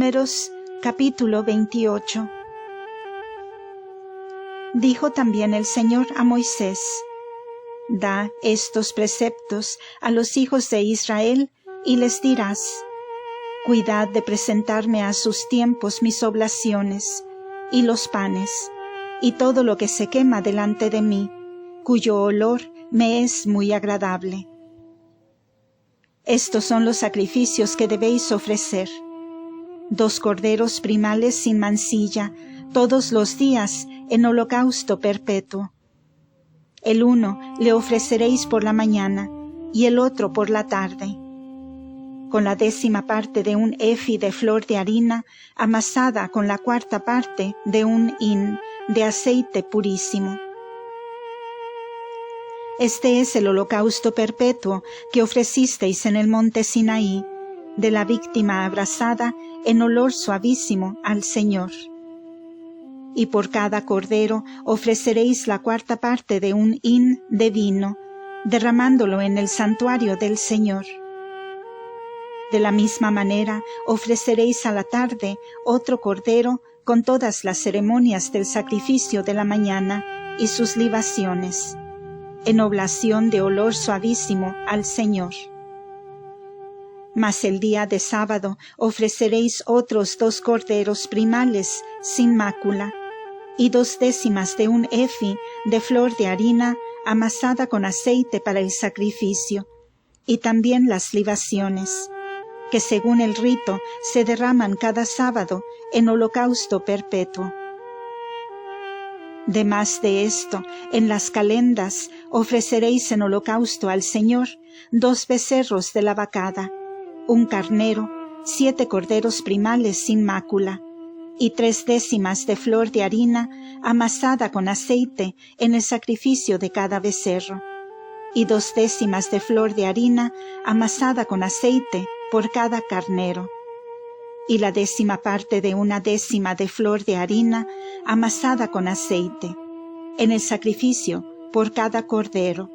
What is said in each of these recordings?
Números capítulo 28. Dijo también el Señor a Moisés: Da estos preceptos a los hijos de Israel y les dirás: Cuidad de presentarme a sus tiempos mis oblaciones, y los panes, y todo lo que se quema delante de mí, cuyo olor me es muy agradable. Estos son los sacrificios que debéis ofrecer: 2 corderos primales sin mancilla, todos los días en holocausto perpetuo. El uno le ofreceréis por la mañana, y el otro por la tarde. Con la 10ª parte de un efi de flor de harina, amasada con la 4ª parte de un hin de aceite purísimo. Este es el holocausto perpetuo que ofrecisteis en el monte Sinaí, de la víctima abrasada en olor suavísimo al Señor. Y por cada cordero ofreceréis la 4ª parte de un hin de vino, derramándolo en el santuario del Señor. De la misma manera ofreceréis a la tarde otro cordero con todas las ceremonias del sacrificio de la mañana y sus libaciones, en oblación de olor suavísimo al Señor. Mas el día de sábado ofreceréis otros 2 corderos primales sin mácula, y 2/10 de un efi de flor de harina amasada con aceite para el sacrificio, y también las libaciones, que según el rito se derraman cada sábado en holocausto perpetuo. Demás de esto, en las calendas ofreceréis en holocausto al Señor 2 becerros de la vacada, un carnero, 7 corderos primales sin mácula, y 3/10 de flor de harina amasada con aceite en el sacrificio de cada becerro, y 2/10 de flor de harina amasada con aceite por cada carnero, y la 10ª parte de 1/10 de flor de harina amasada con aceite, en el sacrificio por cada cordero.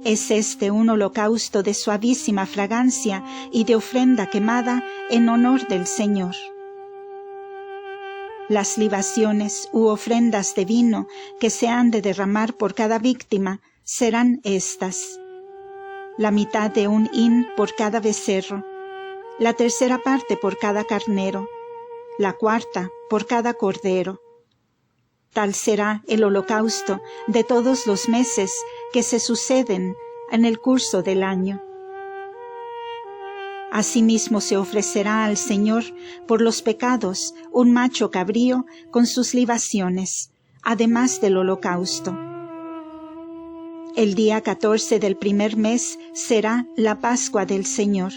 Es este un holocausto de suavísima fragancia y de ofrenda quemada en honor del Señor. Las libaciones u ofrendas de vino que se han de derramar por cada víctima serán estas: la mitad de un hin por cada becerro, la 3ª parte por cada carnero, la 4ª por cada cordero. Tal será el holocausto de todos los meses que se suceden en el curso del año. Asimismo se ofrecerá al Señor por los pecados un macho cabrío con sus libaciones, además del holocausto. El día 14 del primer mes será la Pascua del Señor,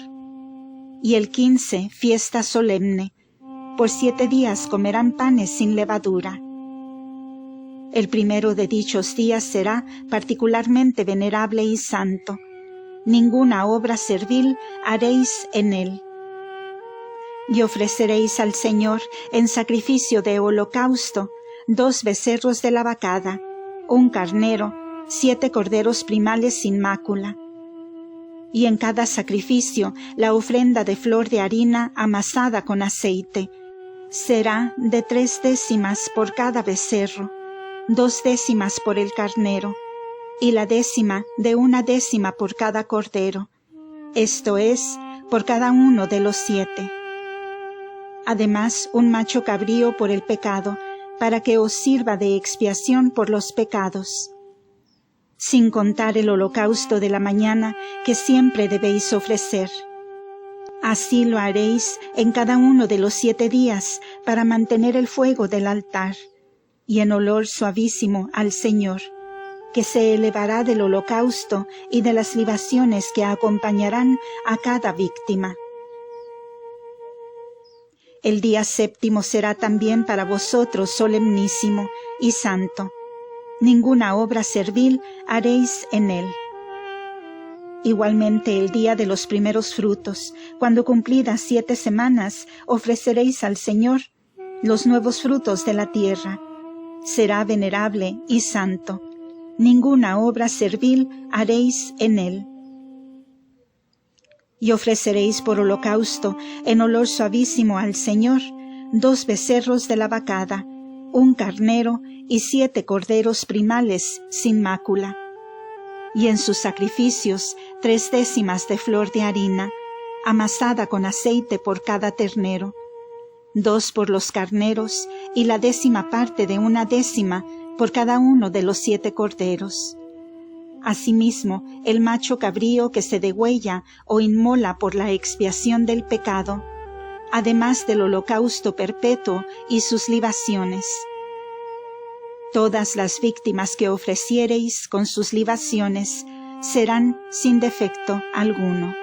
y el 15 fiesta solemne. Por 7 días comerán panes sin levadura. El primero de dichos días será particularmente venerable y santo. Ninguna obra servil haréis en él. Y ofreceréis al Señor en sacrificio de holocausto 2 becerros de la vacada, un carnero, 7 corderos primales sin mácula. Y en cada sacrificio la ofrenda de flor de harina amasada con aceite será de 3/10 por cada becerro, 2/10 por el carnero, y la 10ª de 1/10 por cada cordero, esto es, por cada uno de los 7. Además, un macho cabrío por el pecado, para que os sirva de expiación por los pecados, sin contar el holocausto de la mañana que siempre debéis ofrecer. Así lo haréis en cada uno de los 7 días para mantener el fuego del altar, y en olor suavísimo al Señor, que se elevará del holocausto y de las libaciones que acompañarán a cada víctima. El día 7º será también para vosotros solemnísimo y santo. Ninguna obra servil haréis en él. Igualmente el día de los primeros frutos, cuando cumplidas 7 semanas, ofreceréis al Señor los nuevos frutos de la tierra. Será venerable y santo. Ninguna obra servil haréis en él. Y ofreceréis por holocausto, en olor suavísimo al Señor, 2 becerros de la vacada, 1 carnero y 7 corderos primales sin mácula. Y en sus sacrificios 3 décimas de flor de harina, amasada con aceite por cada ternero, 2 por los carneros y la 10ª parte de 1/10 por cada uno de los 7 corderos. Asimismo, el macho cabrío que se degüella o inmola por la expiación del pecado, además del holocausto perpetuo y sus libaciones. Todas las víctimas que ofreciereis con sus libaciones serán sin defecto alguno.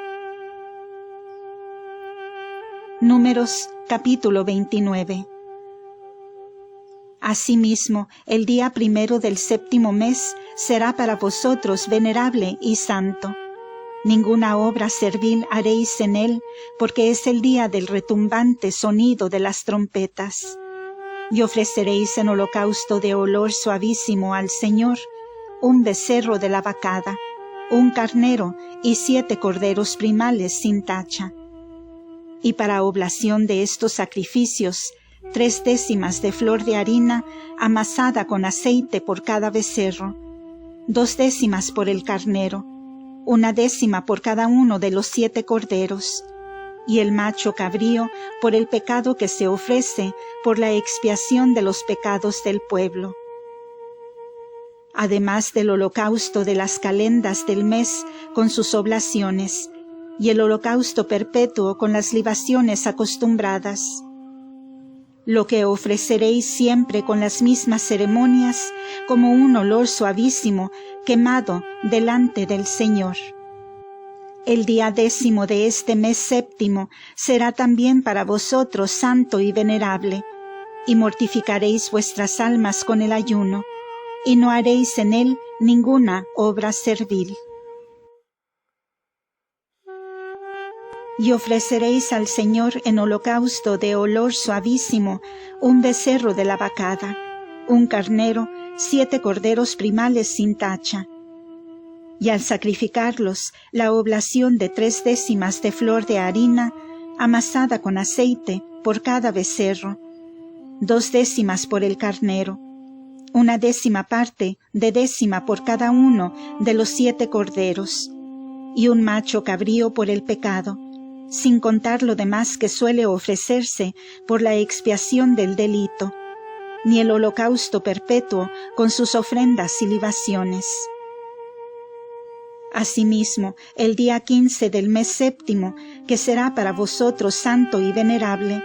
Números capítulo 29. Asimismo, el día 1 del 7º mes será para vosotros venerable y santo. Ninguna obra servil haréis en él, porque es el día del retumbante sonido de las trompetas. Y ofreceréis en holocausto de olor suavísimo al Señor 1 becerro de la vacada, 1 carnero y 7 corderos primales sin tacha. Y para oblación de estos sacrificios, 3 décimas de flor de harina amasada con aceite por cada becerro, 2 décimas por el carnero, 1/10 por cada uno de los 7 corderos, y el macho cabrío por el pecado que se ofrece por la expiación de los pecados del pueblo. Además del holocausto de las calendas del mes con sus oblaciones, y el holocausto perpetuo con las libaciones acostumbradas. Lo que ofreceréis siempre con las mismas ceremonias, como un olor suavísimo quemado delante del Señor. El día 10º de este mes 7º será también para vosotros santo y venerable, y mortificaréis vuestras almas con el ayuno, y no haréis en él ninguna obra servil. Y ofreceréis al Señor en holocausto de olor suavísimo 1 becerro de la vacada, 1 carnero, 7 corderos primales sin tacha. Y al sacrificarlos, la oblación de 3 décimas de flor de harina, amasada con aceite por cada becerro, 2 décimas por el carnero, 1/10 parte de 10 por cada uno de los 7 corderos, y un macho cabrío por el pecado, sin contar lo demás que suele ofrecerse por la expiación del delito, ni el holocausto perpetuo con sus ofrendas y libaciones. Asimismo, el día 15 del mes 7º, que será para vosotros santo y venerable,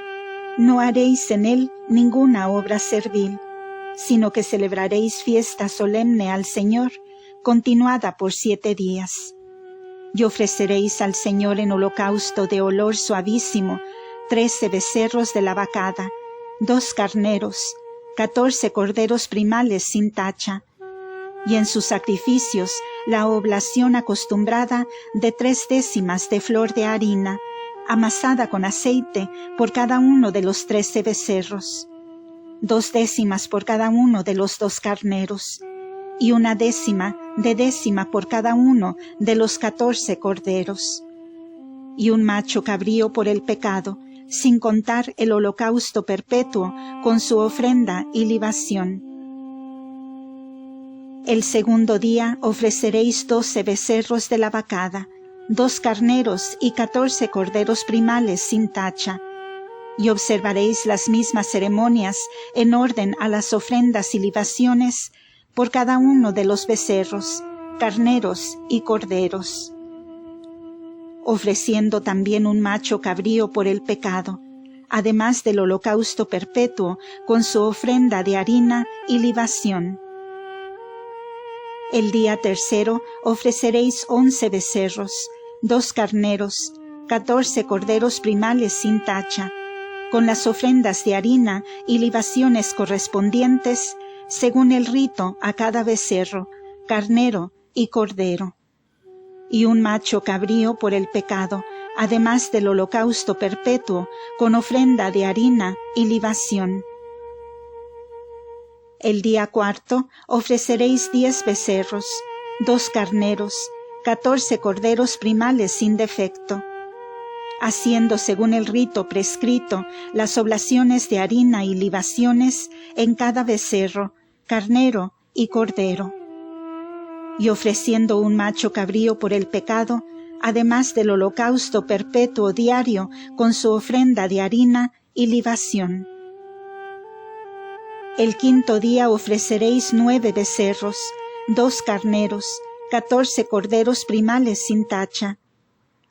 no haréis en él ninguna obra servil, sino que celebraréis fiesta solemne al Señor, continuada por 7 días. Y ofreceréis al Señor en holocausto de olor suavísimo 13 becerros de la vacada, 2 carneros, 14 corderos primales sin tacha, y en sus sacrificios la oblación acostumbrada de 3 décimas de flor de harina, amasada con aceite por cada uno de los 13 becerros, 2 décimas por cada uno de los 2 carneros, y 1/10 de 10 por cada uno de los 14 corderos, y un macho cabrío por el pecado, sin contar el holocausto perpetuo con su ofrenda y libación. El segundo día ofreceréis 12 becerros de la vacada, 2 carneros y 14 corderos primales sin tacha, y observaréis las mismas ceremonias en orden a las ofrendas y libaciones por cada uno de los becerros, carneros y corderos, ofreciendo también un macho cabrío por el pecado, además del holocausto perpetuo con su ofrenda de harina y libación. El día 3 ofreceréis 11 becerros, 2 carneros, 14 corderos primales sin tacha, con las ofrendas de harina y libaciones correspondientes, según el rito a cada becerro, carnero y cordero, y un macho cabrío por el pecado, además del holocausto perpetuo con ofrenda de harina y libación. El día 4 ofreceréis 10 becerros, 2 carneros, 14 corderos primales sin defecto, haciendo según el rito prescrito las oblaciones de harina y libaciones en cada becerro, carnero y cordero. Y ofreciendo un macho cabrío por el pecado, además del holocausto perpetuo diario con su ofrenda de harina y libación. El quinto día ofreceréis 9 becerros, 2 carneros, 14 corderos primales sin tacha,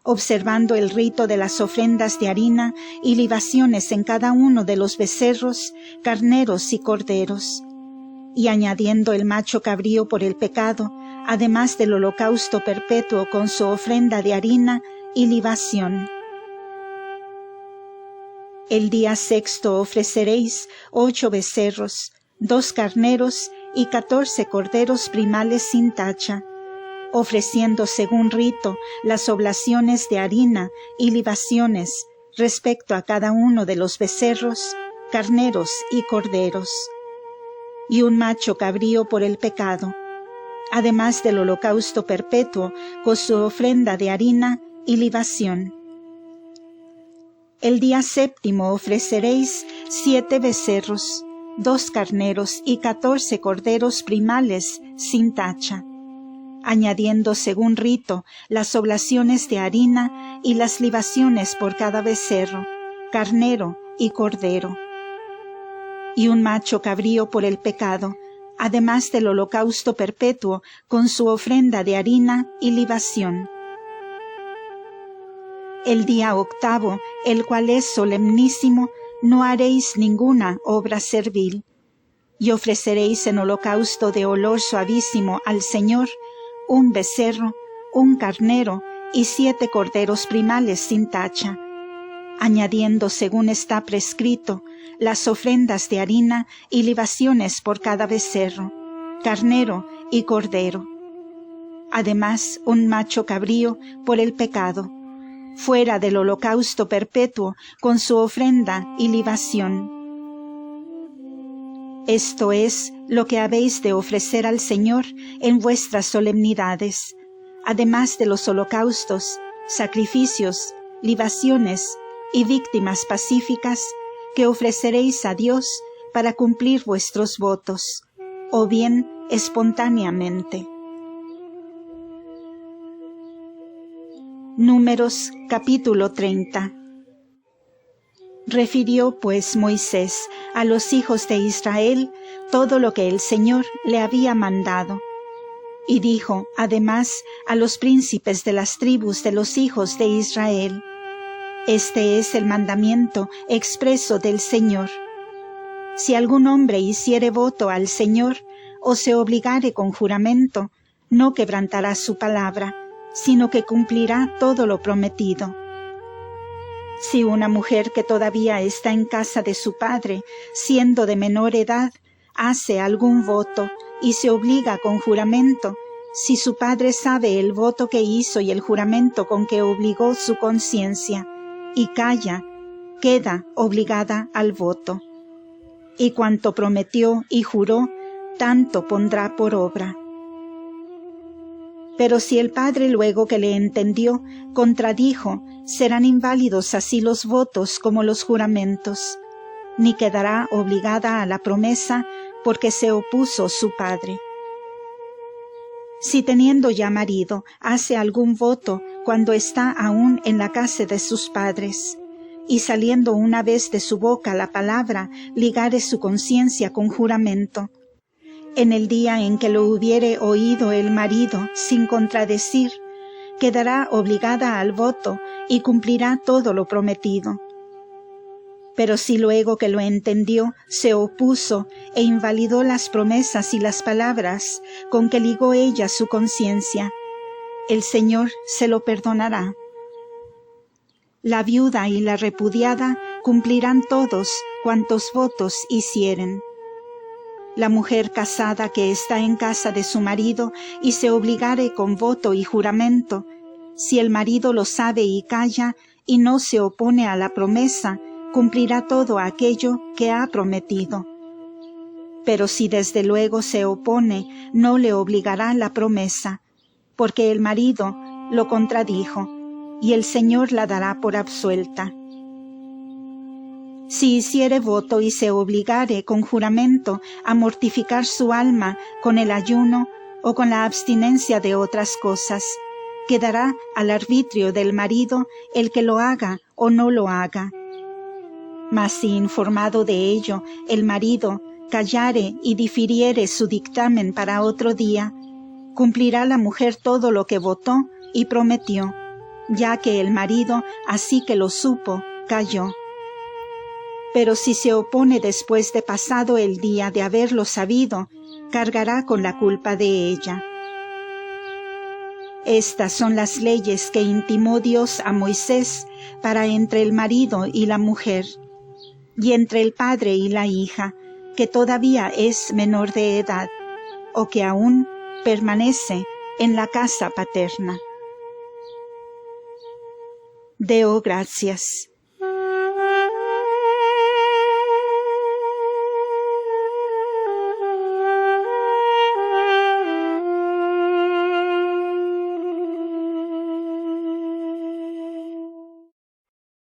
observando el rito de las ofrendas de harina y libaciones en cada uno de los becerros, carneros y corderos, y añadiendo el macho cabrío por el pecado, además del holocausto perpetuo con su ofrenda de harina y libación. El día sexto ofreceréis 8 becerros, 2 carneros y 14 corderos primales sin tacha, ofreciendo según rito las oblaciones de harina y libaciones respecto a cada uno de los becerros, carneros y corderos, y un macho cabrío por el pecado, además del holocausto perpetuo con su ofrenda de harina y libación. El día séptimo ofreceréis 7 becerros, 2 carneros y 14 corderos primales sin tacha, añadiendo según rito las oblaciones de harina y las libaciones por cada becerro, carnero y cordero, y un macho cabrío por el pecado, además del holocausto perpetuo con su ofrenda de harina y libación. El día octavo, el cual es solemnísimo, no haréis ninguna obra servil, y ofreceréis en holocausto de olor suavísimo al Señor un becerro, un carnero y 7 corderos primales sin tacha, añadiendo según está prescrito las ofrendas de harina y libaciones por cada becerro, carnero y cordero. Además, un macho cabrío por el pecado, fuera del holocausto perpetuo con su ofrenda y libación. Esto es lo que habéis de ofrecer al Señor en vuestras solemnidades, además de los holocaustos, sacrificios, libaciones y víctimas pacíficas que ofreceréis a Dios para cumplir vuestros votos, o bien espontáneamente. Números capítulo 30. Refirió pues Moisés a los hijos de Israel todo lo que el Señor le había mandado, y dijo además a los príncipes de las tribus de los hijos de Israel: Este es el mandamiento expreso del Señor. Si algún hombre hiciere voto al Señor o se obligare con juramento, no quebrantará su palabra, sino que cumplirá todo lo prometido. Si una mujer que todavía está en casa de su padre, siendo de menor edad, hace algún voto y se obliga con juramento, si su padre sabe el voto que hizo y el juramento con que obligó su conciencia, y calla, queda obligada al voto. Y cuanto prometió y juró, tanto pondrá por obra. Pero si el padre luego que le entendió, contradijo, serán inválidos así los votos como los juramentos, ni quedará obligada a la promesa porque se opuso su padre. Si teniendo ya marido hace algún voto cuando está aún en la casa de sus padres, y saliendo una vez de su boca la palabra, ligare su conciencia con juramento, en el día en que lo hubiere oído el marido sin contradecir, quedará obligada al voto y cumplirá todo lo prometido. Pero si luego que lo entendió se opuso e invalidó las promesas y las palabras con que ligó ella su conciencia, el Señor se lo perdonará. La viuda y la repudiada cumplirán todos cuantos votos hicieren. La mujer casada que está en casa de su marido y se obligare con voto y juramento, si el marido lo sabe y calla y no se opone a la promesa, cumplirá todo aquello que ha prometido. Pero si desde luego se opone, no le obligará la promesa, porque el marido lo contradijo, y el Señor la dará por absuelta. Si hiciere voto y se obligare con juramento a mortificar su alma con el ayuno o con la abstinencia de otras cosas, quedará al arbitrio del marido el que lo haga o no lo haga. Mas si informado de ello el marido callare y difiriere su dictamen para otro día, cumplirá la mujer todo lo que votó y prometió, ya que el marido, así que lo supo, calló. Pero si se opone después de pasado el día de haberlo sabido, cargará con la culpa de ella. Estas son las leyes que intimó Dios a Moisés para entre el marido y la mujer, y entre el padre y la hija, que todavía es menor de edad, o que aún permanece en la casa paterna. Deo gracias.